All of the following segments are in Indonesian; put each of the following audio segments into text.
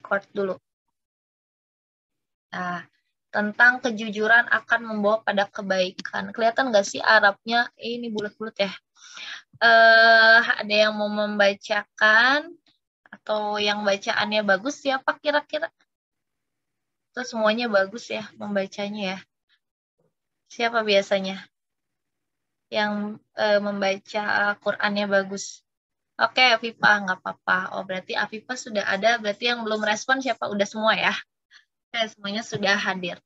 record dulu. Nah, tentang kejujuran akan membawa pada kebaikan. Kelihatan nggak sih Arabnya? Ini bulat-bulat ya. Ada yang mau membacakan atau yang bacaannya bagus siapa kira-kira? Itu semuanya bagus ya membacanya ya. Siapa biasanya yang membaca Qurannya bagus? Oke, Afifa, nggak apa-apa. Oh, berarti Afifa sudah ada. Berarti yang belum respon siapa? Udah semua ya? Oke, semuanya sudah hadir.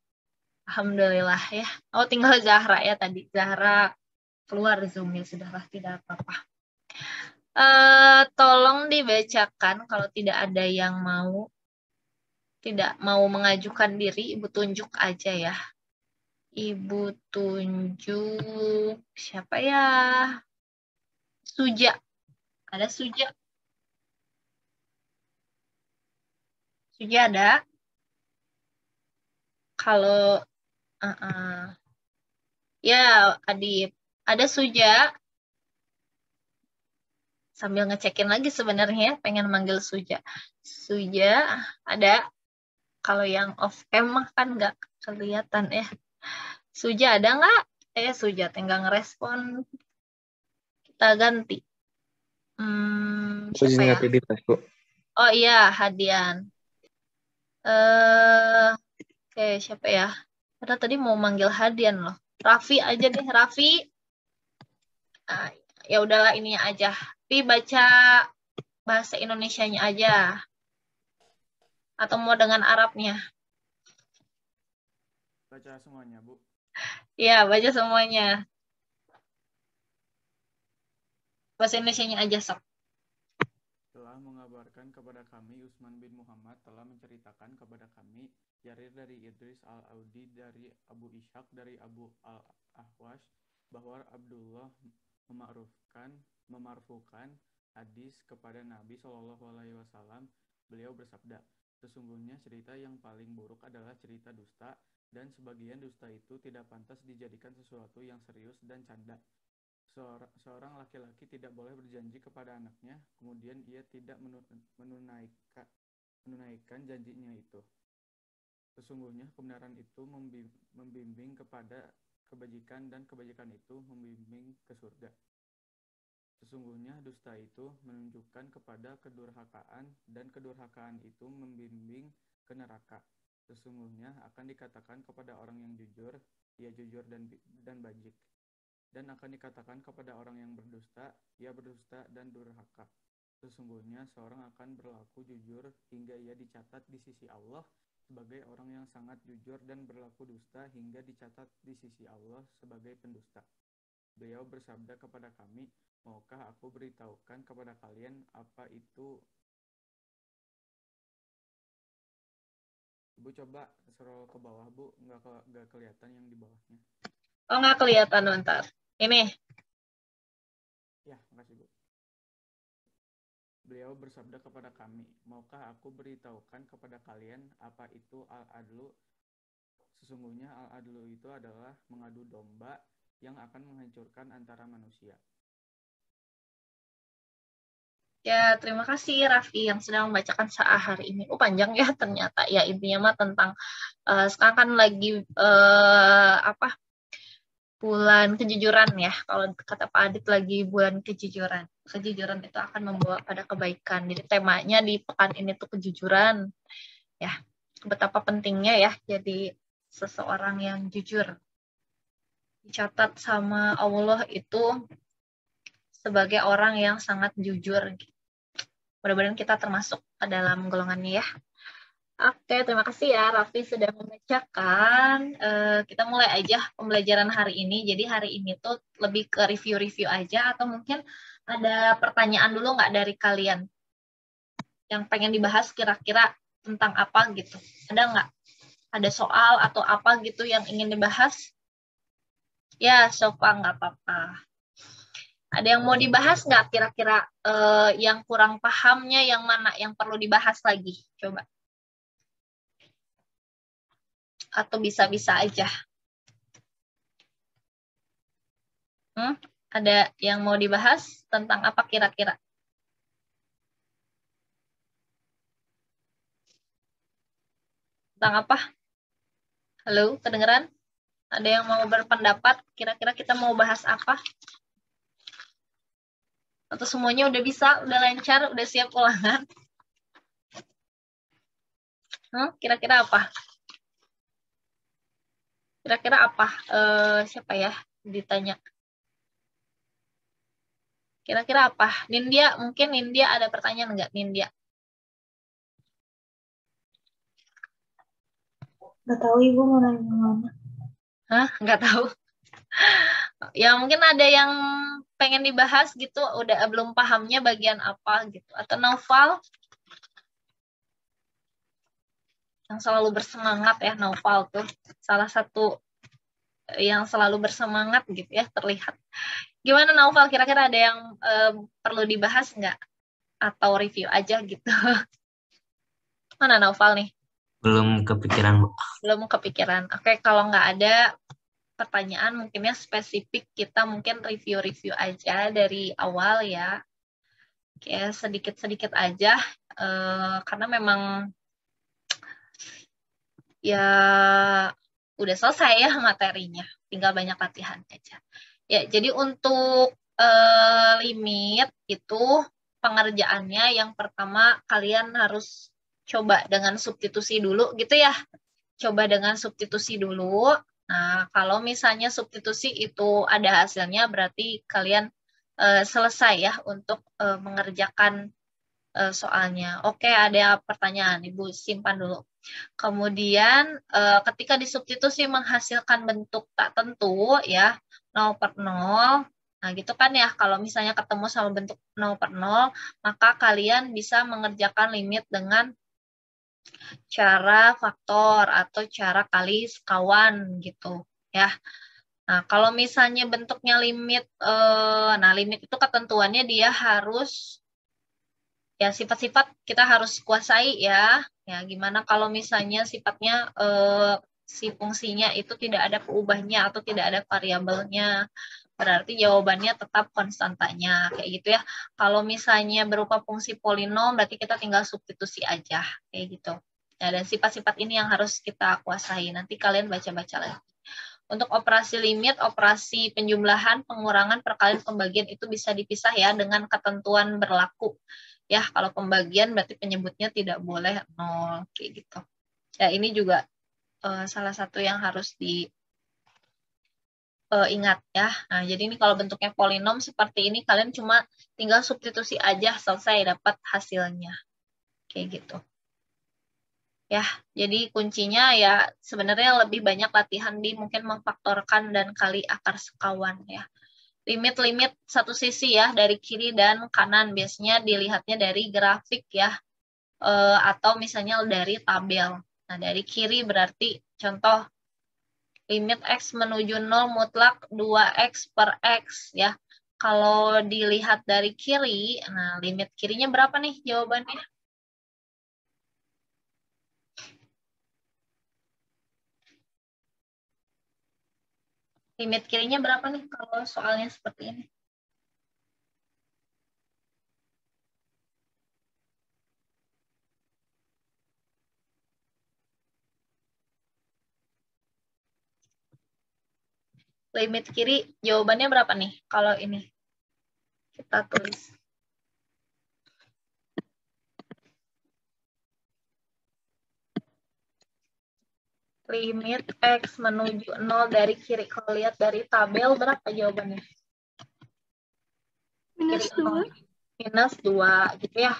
Alhamdulillah ya. Oh, tinggal Zahra ya tadi. Zahra keluar Zoom-nya. Sudahlah, tidak apa-apa. Tolong dibacakan kalau tidak ada yang tidak mau mengajukan diri, Ibu tunjuk aja ya. Ibu tunjuk siapa ya? Suja. Ada Suja. Suja ada. Kalau ya, Adib. Ada Suja. Sambil ngecekin lagi sebenarnya, pengen manggil Suja. Suja ada. Kalau yang off cam mah kan nggak kelihatan ya. Suja ada nggak? Suja tinggal ngerespon. Kita ganti. Siapa ya? Oh iya, Hadian. Oke, siapa ya? Karena tadi mau manggil Hadian loh. Raffi aja deh, Raffi. Nah, ya udahlah ini aja. Tapi baca bahasa Indonesianya aja. Atau mau dengan Arabnya? Baca semuanya, Bu. Iya, baca semuanya. Bahasa Indonesianya aja, sok. Telah mengabarkan kepada kami Utsman bin Muhammad telah menceritakan kepada kami Jarir dari Idris al-Audi dari Abu Ishaq dari Abu al-Ahwash bahwa Abdullah memarfukan hadis kepada Nabi SAW. Beliau bersabda, sesungguhnya cerita yang paling buruk adalah cerita dusta, dan sebagian dusta itu tidak pantas dijadikan sesuatu yang serius dan canda. Seorang laki-laki tidak boleh berjanji kepada anaknya, kemudian ia tidak menunaikan janjinya itu. Sesungguhnya kebenaran itu membimbing kepada kebajikan, dan kebajikan itu membimbing ke surga. Sesungguhnya dusta itu menunjukkan kepada kedurhakaan, dan kedurhakaan itu membimbing ke neraka. Sesungguhnya akan dikatakan kepada orang yang jujur, ia jujur dan bajik. Dan akan dikatakan kepada orang yang berdusta, ia berdusta dan durhaka. Sesungguhnya seorang akan berlaku jujur hingga ia dicatat di sisi Allah sebagai orang yang sangat jujur, dan berlaku dusta hingga dicatat di sisi Allah sebagai pendusta. Beliau bersabda kepada kami, maukah aku beritahukan kepada kalian apa itu? Ibu coba scroll ke bawah, Bu. Nggak kelihatan yang di bawahnya. Oh, nggak kelihatan, bentar. Ini. Ya, makasih, Bu. Beliau bersabda kepada kami, maukah aku beritahukan kepada kalian apa itu al-adlu? Sesungguhnya al-adlu itu adalah mengadu domba yang akan menghancurkan antara manusia. Ya, terima kasih Raffi yang sudah membacakan Sa'ah hari ini. Oh, panjang ya ternyata. Ya, intinya mah tentang sekarang kan lagi bulan kejujuran ya. Kalau kata Pak Adit lagi bulan kejujuran. Kejujuran itu akan membawa pada kebaikan. Jadi temanya di pekan ini tuh kejujuran. Ya, betapa pentingnya ya jadi seseorang yang jujur. Dicatat sama Allah itu sebagai orang yang sangat jujur. Mudah-mudahan kita termasuk ke dalam golongannya ya. Oke, terima kasih ya Raffi sudah membacakan. Kita mulai aja pembelajaran hari ini. Jadi hari ini tuh lebih ke review-review aja, atau mungkin ada pertanyaan dulu nggak dari kalian yang pengen dibahas kira-kira tentang apa gitu? Ada nggak? Ada soal atau apa gitu yang ingin dibahas? Ya, Sofa nggak apa-apa. Ada yang mau dibahas nggak kira-kira yang kurang pahamnya yang mana yang perlu dibahas lagi? Coba. Atau bisa-bisa aja. Ada yang mau dibahas tentang apa kira-kira? Tentang apa? Halo, kedengeran? Ada yang mau berpendapat? Kira-kira kita mau bahas apa? Atau semuanya udah bisa, udah lancar, udah siap ulangan? Kira-kira apa? Kira-kira apa? Siapa ya ditanya? Kira-kira apa? Nindya, mungkin Nindya ada pertanyaan nggak, Nindya? Nggak tahu Ibu mau nanya mana. Nggak tahu. Ya mungkin ada yang pengen dibahas gitu, udah belum pahamnya bagian apa gitu. Atau Naufal yang selalu bersemangat ya, Naufal tuh salah satu yang selalu bersemangat gitu ya, terlihat. Gimana Naufal, kira-kira ada yang perlu dibahas nggak? Atau review aja gitu? Mana Naufal nih? Belum kepikiran, Bu. Belum kepikiran. Oke, kalau nggak ada pertanyaan mungkinnya spesifik, kita mungkin review-review aja dari awal ya. Kayak sedikit-sedikit aja, karena memang ya udah selesai ya materinya, tinggal banyak latihan aja. Ya, jadi untuk limit itu pengerjaannya yang pertama kalian harus coba dengan substitusi dulu gitu ya. Coba dengan substitusi dulu. Nah, kalau misalnya substitusi itu ada hasilnya, berarti kalian selesai ya untuk mengerjakan soalnya. Oke, ada pertanyaan, Ibu simpan dulu. Kemudian ketika disubstitusi menghasilkan bentuk tak tentu ya, 0/0. Nah, gitu kan ya, kalau misalnya ketemu sama bentuk 0/0, maka kalian bisa mengerjakan limit dengan cara faktor atau cara kali sekawan gitu ya. Nah, kalau misalnya bentuknya limit, limit itu ketentuannya dia harus ya sifat-sifat kita harus kuasai ya. Ya, gimana kalau misalnya sifatnya si fungsinya itu tidak ada peubahnya atau tidak ada variabelnya, berarti jawabannya tetap konstantanya kayak gitu ya. Kalau misalnya berupa fungsi polinom, berarti kita tinggal substitusi aja kayak gitu. Ya, dan sifat-sifat ini yang harus kita kuasai. Nanti kalian baca-baca lagi. Untuk operasi limit, operasi penjumlahan, pengurangan, perkalian, pembagian itu bisa dipisah ya dengan ketentuan berlaku. Ya, kalau pembagian berarti penyebutnya tidak boleh 0 kayak gitu. Ya, ini juga salah satu yang harus diingat ya. Nah, jadi ini kalau bentuknya polinom seperti ini, kalian cuma tinggal substitusi aja, selesai dapat hasilnya. Kayak gitu. Ya, jadi kuncinya ya sebenarnya lebih banyak latihan di mungkin memfaktorkan dan kali akar sekawan ya. Limit-limit satu sisi ya, dari kiri dan kanan, biasanya dilihatnya dari grafik ya, atau misalnya dari tabel. Nah, dari kiri berarti contoh limit X menuju 0 mutlak 2X per X ya. Kalau dilihat dari kiri, nah limit kirinya berapa nih jawabannya? Limit kirinya berapa nih kalau soalnya seperti ini? Limit kiri jawabannya berapa nih kalau ini? Kita tulis. Limit X menuju 0 dari kiri. Kalau lihat dari tabel berapa jawabannya? Minus 2. Minus 2 gitu ya.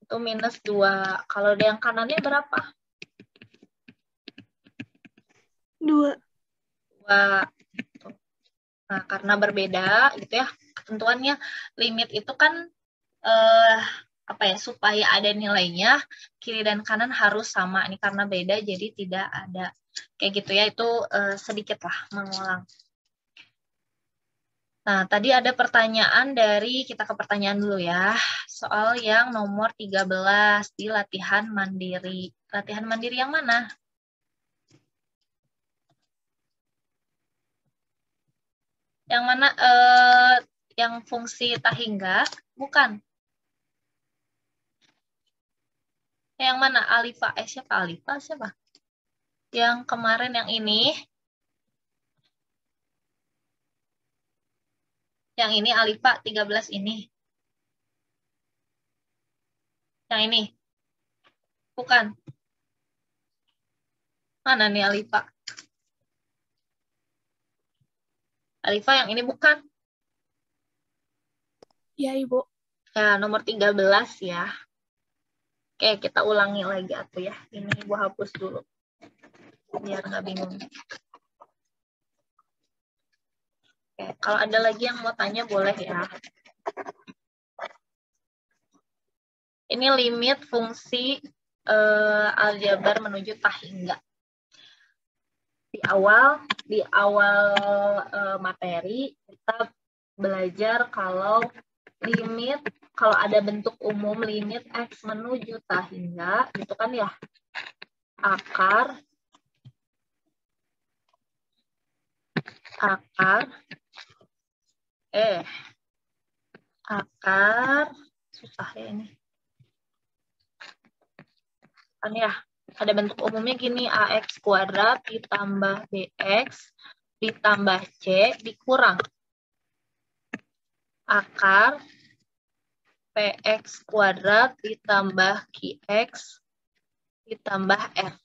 Itu minus 2. Kalau yang kanannya berapa? 2. 2. Nah, karena berbeda gitu ya ketentuannya, limit itu kan supaya ada nilainya kiri dan kanan harus sama. Ini karena beda jadi tidak ada. Kayak gitu ya, itu sedikit lah mengulang. Nah, tadi ada pertanyaan kita ke pertanyaan dulu ya. Soal yang nomor 13 di latihan mandiri. Latihan mandiri yang mana? Yang mana? Yang fungsi tak hingga? Bukan. Yang mana? Alifa. Siapa Alifa? Siapa? Yang kemarin yang ini. Yang ini Alifa 13 ini. Yang ini. Bukan. Mana nih Alifa? Alifa yang ini bukan? Ya, Ibu. Ya, nomor 13 ya. Oke, kita ulangi lagi atuh ya. Ini Ibu hapus dulu. Biar nggak bingung. Oke, kalau ada lagi yang mau tanya boleh ya. Ini limit fungsi aljabar menuju tah hingga. Di awal materi kita belajar kalau ada bentuk umum limit X menuju tah hingga, gitu kan ya. Akar susah ya ini. Kan ya, ada bentuk umumnya gini, AX kuadrat ditambah BX ditambah C dikurang akar PX kuadrat ditambah QX ditambah F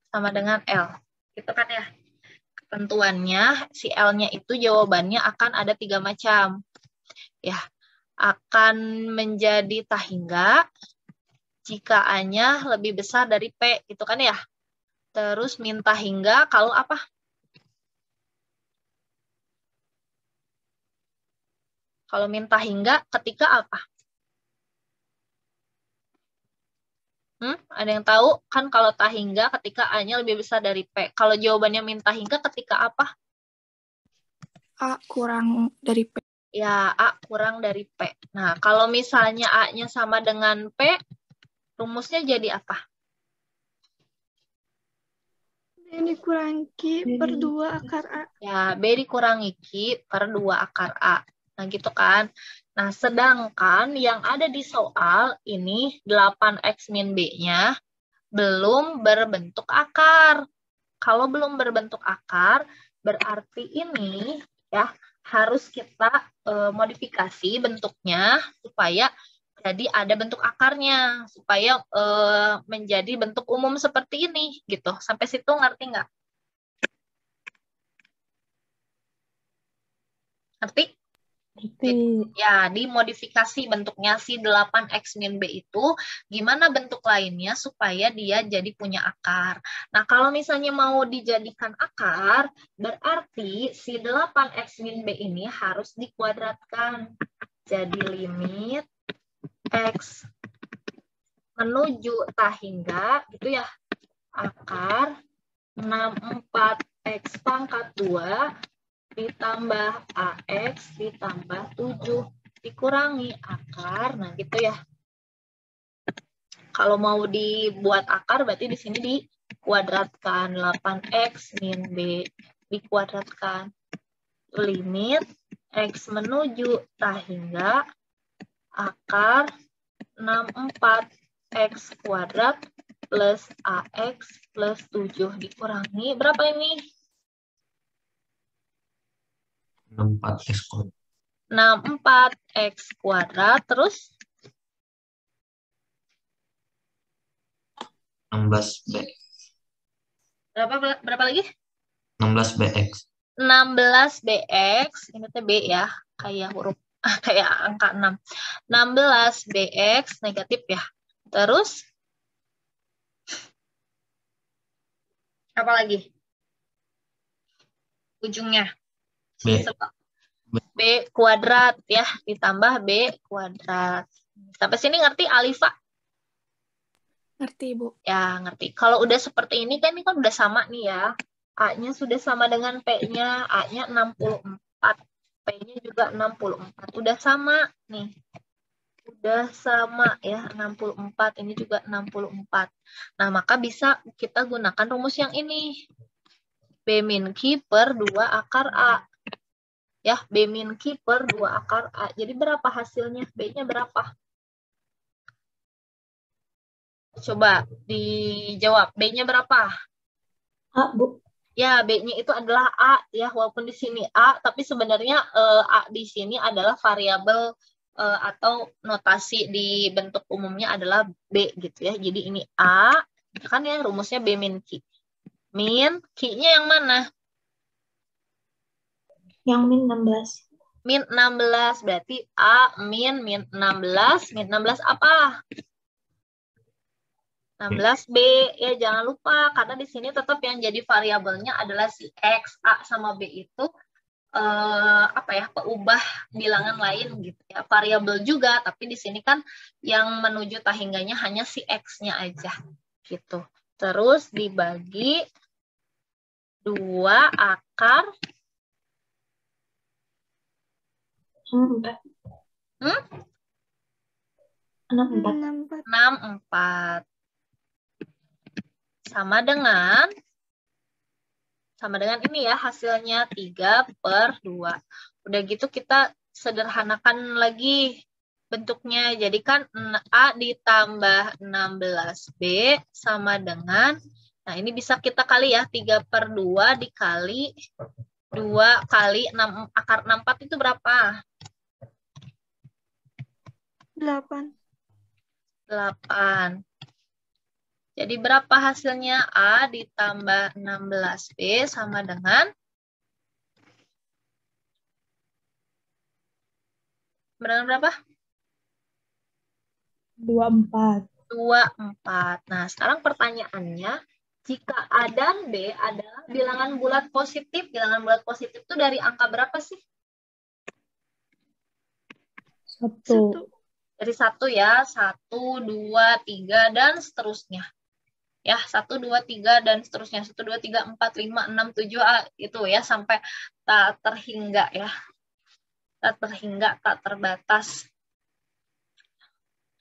sama dengan L. Gitu kan ya. Ketentuannya, si L-nya itu jawabannya akan ada 3 macam. Ya, akan menjadi tah hingga jika A-nya lebih besar dari P, gitu kan ya. Terus minta hingga kalau apa? Kalau minta hingga ketika apa? Ada yang tahu? Kan kalau tah hingga ketika A-nya lebih besar dari P. Kalau jawabannya minta hingga ketika apa? A kurang dari P. Ya, A kurang dari P. Nah, kalau misalnya A-nya sama dengan P, rumusnya jadi apa? B dikurangi Q per 2 akar A. Ya, B dikurangi Q per 2 akar A. Nah, gitu kan. Nah, sedangkan yang ada di soal ini 8X min B-nya belum berbentuk akar. Kalau belum berbentuk akar, berarti ini ya harus kita modifikasi bentuknya supaya jadi ada bentuk akarnya, supaya menjadi bentuk umum seperti ini gitu. Sampai situ ngerti nggak? Ngerti? Ya, dimodifikasi bentuknya si 8X min B itu, gimana bentuk lainnya supaya dia jadi punya akar. Nah, kalau misalnya mau dijadikan akar, berarti si 8X min B ini harus dikuadratkan. Jadi limit X menuju tah hingga, gitu ya, akar 64X pangkat 2 ditambah AX ditambah 7 dikurangi akar. Nah, gitu ya. Kalau mau dibuat akar berarti di sini dikuadratkan 8X min B dikuadratkan. Limit X menuju tah hingga akar 64X kuadrat plus AX plus 7 dikurangi berapa ini? 64X kuadrat. 64X kuadrat, terus 16B. Berapa lagi? 16BX. 16BX, ini tuh B ya, kayak huruf, kayak angka 6. 16BX negatif ya. Terus, apa lagi? Ujungnya. B. B kuadrat ya, ditambah B kuadrat. Sampai sini ngerti Alifa? Ngerti, Bu. Ya, ngerti. Kalau udah seperti ini kan udah sama nih ya. A-nya sudah sama dengan P-nya, A-nya 64. P-nya juga 64. Udah sama nih. Udah sama ya, 64. Ini juga 64. Nah, maka bisa kita gunakan rumus yang ini. B min Q per 2 akar A. Ya, B min Q per 2 akar A. Jadi berapa hasilnya? B-nya berapa? Coba dijawab. B-nya berapa? A, Bu. Ya, B-nya itu adalah A ya, walaupun di sini A, tapi sebenarnya A di sini adalah variabel atau notasi di bentuk umumnya adalah B gitu ya. Jadi ini A, kan ya rumusnya B min Q. Min, Q-nya yang mana? Yang min 16. Min 16, berarti A min 16. Min 16 apa? 16B, ya jangan lupa, karena di sini tetap yang jadi variabelnya adalah si X, A sama B itu apa ya, peubah bilangan lain gitu ya, variabel juga, tapi di sini kan yang menuju tahingganya hanya si X-nya aja gitu. Terus dibagi 2 akar 64. 64. 64. 64. Sama dengan ini ya, hasilnya 3/2. Udah gitu kita sederhanakan lagi bentuknya. Jadi kan A ditambah 16B sama dengan, nah ini bisa kita kali ya, 3/2 dikali 2 kali 6, akar 64 itu berapa? 8. 8. Jadi berapa hasilnya? A ditambah 16B sama dengan berapa? 24. 24. Nah, sekarang pertanyaannya, jika A dan B adalah bilangan bulat positif itu dari angka berapa sih? 1. Dari 1 ya, 1, 2, 3, dan seterusnya. Ya, 1, 2, 3, dan seterusnya. 1, 2, 3, 4, 5, 6, 7, itu ya, sampai tak terhingga ya. Tak terhingga, tak terbatas.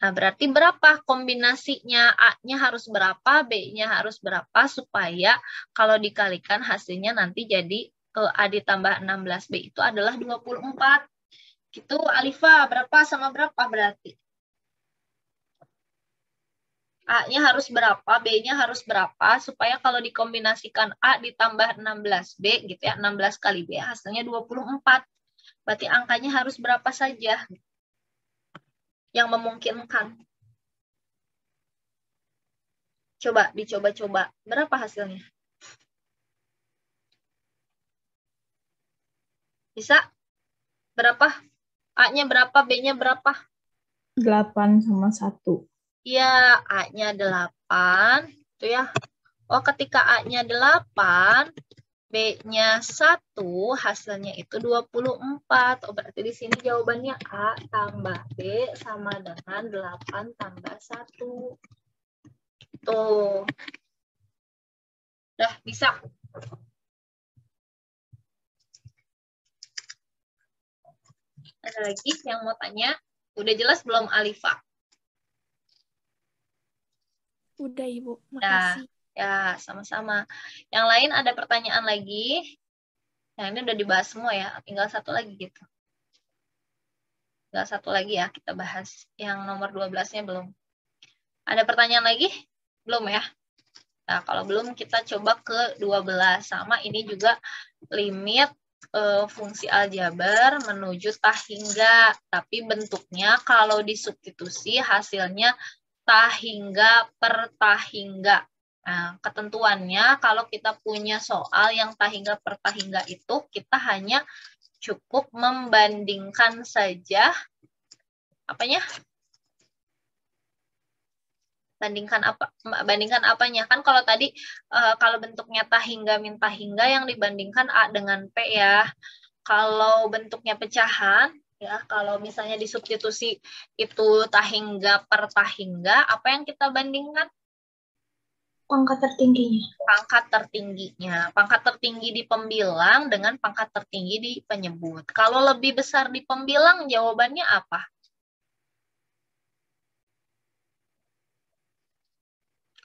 Nah, berarti berapa kombinasinya? A-nya harus berapa, B-nya harus berapa, supaya kalau dikalikan hasilnya nanti jadi A ditambah 16B itu adalah 24. Gitu, Alifa, berapa sama berapa berarti? A-nya harus berapa, B-nya harus berapa, supaya kalau dikombinasikan A ditambah 16B, gitu ya, 16 kali B, hasilnya 24. Berarti angkanya harus berapa saja yang memungkinkan? Coba, dicoba-coba. Berapa hasilnya? Bisa? Berapa? A-nya berapa, B-nya berapa? 8 sama 1. Iya, A-nya 8. Itu ya. Oh, ketika A-nya 8, B-nya 1, hasilnya itu 24. Oh, berarti di sini jawabannya A tambah B sama dengan 8 tambah 1. Tuh. Udah, bisa. Ada lagi yang mau tanya? Udah jelas belum, Alifa? Udah, Ibu. Nah, Makasih. ya, sama-sama. Yang lain ada pertanyaan lagi? Yang ini udah dibahas semua ya, tinggal satu lagi gitu. Tinggal satu lagi ya, kita bahas. Yang nomor 12-nya belum. Ada pertanyaan lagi? Belum ya? Nah, kalau belum kita coba ke 12. Sama ini juga limit fungsi aljabar menuju tahingga. Tapi bentuknya kalau disubstitusi hasilnya tahingga per tahingga. Nah, ketentuannya kalau kita punya soal yang tahingga per tahingga itu, kita hanya cukup membandingkan saja apanya? Bandingkan apanya? Kan kalau tadi kalau bentuknya tahingga min tahingga yang dibandingkan A dengan P ya. Kalau bentuknya pecahan ya, kalau misalnya disubstitusi itu tahingga per tahingga, apa yang kita bandingkan? Pangkat tertingginya. Pangkat tertingginya. Pangkat tertinggi di pembilang dengan pangkat tertinggi di penyebut. Kalau lebih besar di pembilang, jawabannya apa?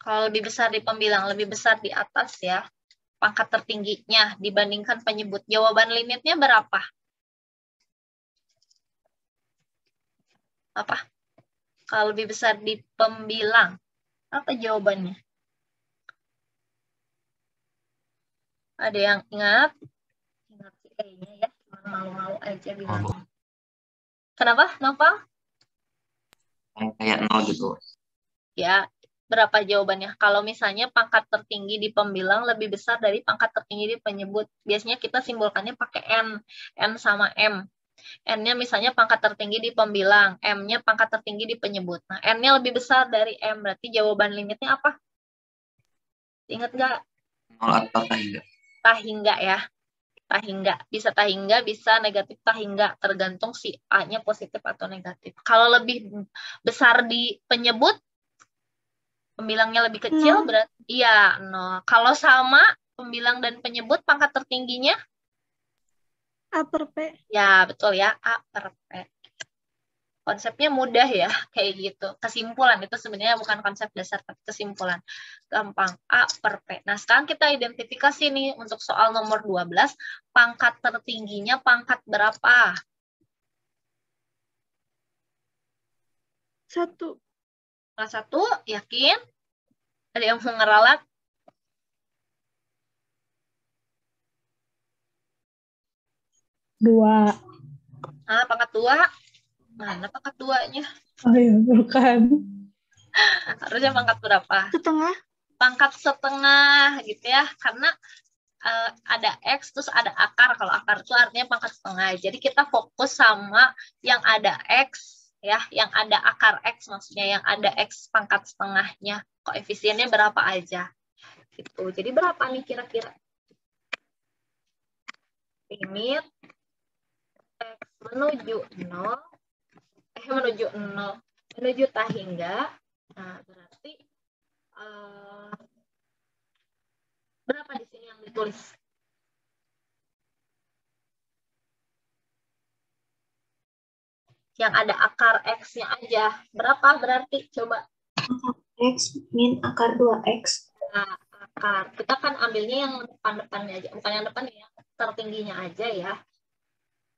Kalau lebih besar di pembilang, lebih besar di atas ya. Pangkat tertingginya dibandingkan penyebut. Jawaban limitnya berapa? Apa? Kalau lebih besar di pembilang. Apa jawabannya? Ada yang ingat? Ingat si E-nya ya. Malu-malu aja bilang. Kenapa? Kenapa? Kayak 0 gitu. Ya, berapa jawabannya? Kalau misalnya pangkat tertinggi di pembilang lebih besar dari pangkat tertinggi di penyebut. Biasanya kita simbolkannya pakai N. N sama M. N-nya misalnya pangkat tertinggi di pembilang. M-nya pangkat tertinggi di penyebut. Nah, N-nya lebih besar dari M. Berarti jawaban limitnya apa? Ingat nggak? 0 atau hingga. Tahingga ya. Tahingga. Bisa tahingga, bisa negatif tahingga. Tergantung si A-nya positif atau negatif. Kalau lebih besar di penyebut, pembilangnya lebih kecil, berarti iya 0. Kalau sama pembilang dan penyebut, pangkat tertingginya? A per P. Ya, betul ya. A per P. Konsepnya mudah ya, kayak gitu. Kesimpulan itu sebenarnya bukan konsep dasar, tapi kesimpulan. Gampang, A per P. Nah, sekarang kita identifikasi nih untuk soal nomor 12, pangkat tertingginya pangkat berapa? 1. Pangkat 1, yakin? Ada yang mau ngeralat? Dua. Ah, pangkat 2. Mana pangkat 2-nya? Oh iya, bukan. Harusnya pangkat berapa? Setengah. Pangkat setengah gitu ya, karena ada X terus ada akar. Kalau akar itu artinya pangkat setengah. Jadi kita fokus sama yang ada X ya, yang ada akar X, maksudnya yang ada X pangkat setengahnya. Koefisiennya berapa aja gitu. Jadi berapa nih kira-kira? Limit X menuju 0 menuju tahingga. Nah, berarti berapa di sini yang ditulis? Yang ada akar X-nya aja. Berapa berarti? Coba. X min akar 2X. Nah, akar. Kita kan ambilnya yang depan-depannya aja. Bukan yang depan ya, tertingginya aja ya.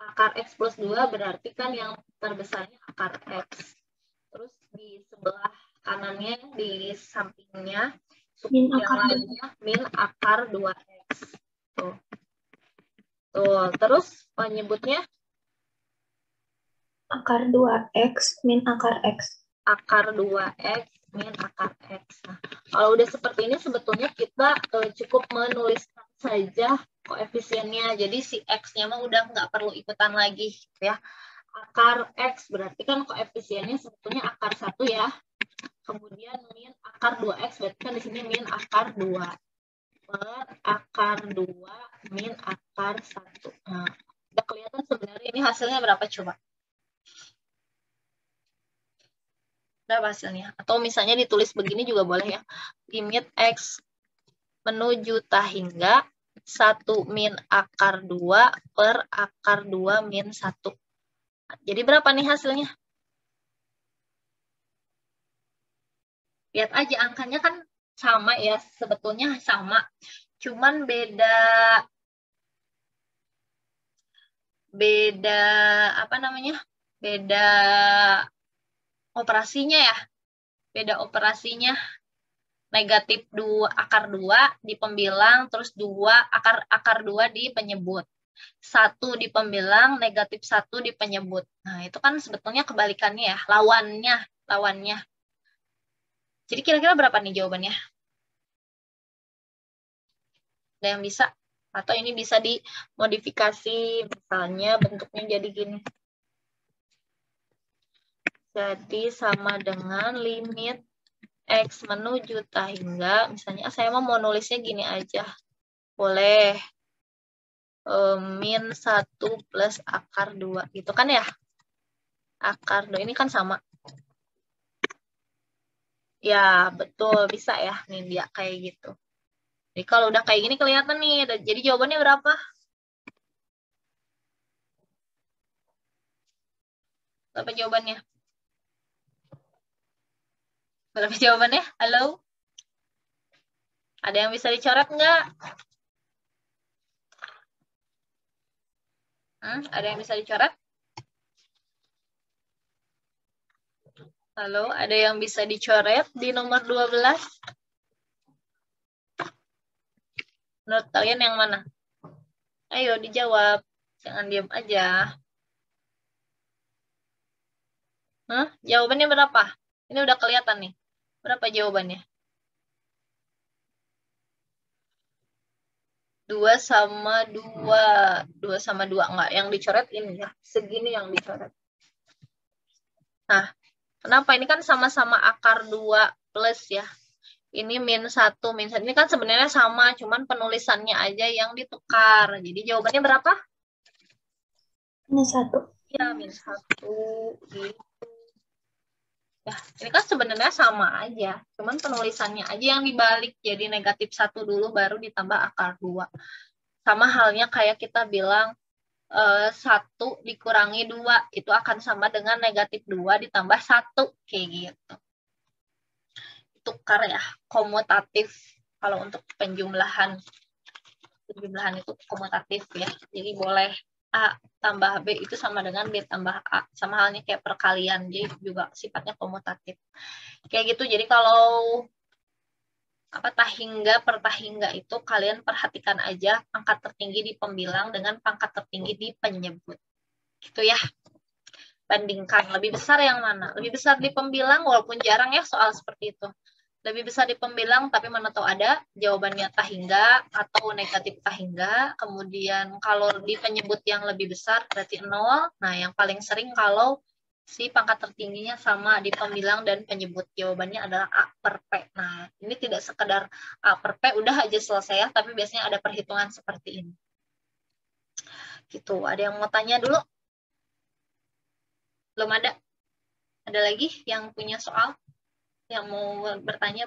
Akar X plus 2 berarti kan yang terbesarnya akar X. Terus di sebelah kanannya, di sampingnya, Min yang akar lainnya min akar 2X. Tuh. Tuh. Terus penyebutnya? Akar 2X min akar X. Akar 2X min akar X. Nah, kalau udah seperti ini sebetulnya kita cukup menuliskan saja koefisiennya. Jadi si X-nya mah udah nggak perlu ikutan lagi ya. Akar X berarti kan koefisiennya sebetulnya akar 1 ya. Kemudian min akar 2X berarti kan di sini min akar 2 per akar 2 min akar 1. Nah, udah kelihatan sebenarnya ini hasilnya berapa coba? Berapa hasilnya? Atau misalnya ditulis begini juga boleh ya. Limit X menuju tahingga 1 min akar 2 per akar 2 min 1. Jadi berapa nih hasilnya? Lihat aja angkanya kan sama ya, sebetulnya sama. Cuman beda apa namanya? Beda operasinya ya. Beda operasinya. Negatif 2 akar 2 di pembilang, terus 2 akar 2 di penyebut. 1 di pembilang, negatif 1 di penyebut. Nah, itu kan sebetulnya kebalikannya ya, lawannya. Jadi kira-kira berapa nih jawabannya? Ada yang bisa? Atau ini bisa dimodifikasi, misalnya bentuknya jadi gini. Jadi sama dengan limit X menuju tahingga, misalnya saya mau nulisnya gini aja. Boleh. Min 1 plus akar 2. Gitu kan ya? Akar 2 ini kan sama. Ya, betul. Bisa ya. Nih dia kayak gitu. Jadi kalau udah kayak gini kelihatan nih. Jadi jawabannya berapa? Berapa jawabannya? Berapa jawabannya? Halo? Ada yang bisa dicoret nggak? Ada yang bisa dicoret? Halo, ada yang bisa dicoret di nomor 12? Menurut kalian yang mana? Ayo dijawab. Jangan diam aja. Hah? Jawabannya berapa? Ini udah kelihatan nih. Berapa jawabannya? 2 sama 2. 2 sama 2. Enggak, yang dicoret ini ya. Segini yang dicoret. Nah, kenapa? Ini kan sama-sama akar 2 plus ya. Ini min 1, min 1. Ini kan sebenarnya sama, cuman penulisannya aja yang ditukar. Jadi jawabannya berapa? Min 1. Ya, min 1. Gitu. Ya, ini kan sebenarnya sama aja. Cuman penulisannya aja yang dibalik. Jadi negatif 1 dulu baru ditambah akar 2. Sama halnya kayak kita bilang 1 dikurangi 2. Itu akan sama dengan negatif 2 ditambah 1. Kayak gitu. Tukar ya, komutatif. Kalau untuk penjumlahan itu komutatif ya. Jadi boleh A tambah B itu sama dengan B tambah A. Sama halnya kayak perkalian, jadi juga sifatnya komutatif. Kayak gitu, jadi kalau tahingga per tahingga itu kalian perhatikan aja pangkat tertinggi di pembilang dengan pangkat tertinggi di penyebut. Gitu ya. Bandingkan, lebih besar yang mana? Lebih besar di pembilang, walaupun jarang ya soal seperti itu. Lebih besar di pembilang, tapi mana tahu ada jawabannya tahingga atau negatif tahingga. Kemudian kalau di penyebut yang lebih besar berarti 0. Nah, yang paling sering kalau si pangkat tertingginya sama di pembilang dan penyebut. Jawabannya adalah A per P. Nah, ini tidak sekedar A per P, udah aja selesai ya, tapi biasanya ada perhitungan seperti ini. Gitu, ada yang mau tanya dulu? Belum ada? Ada lagi yang punya soal? Yang mau bertanya?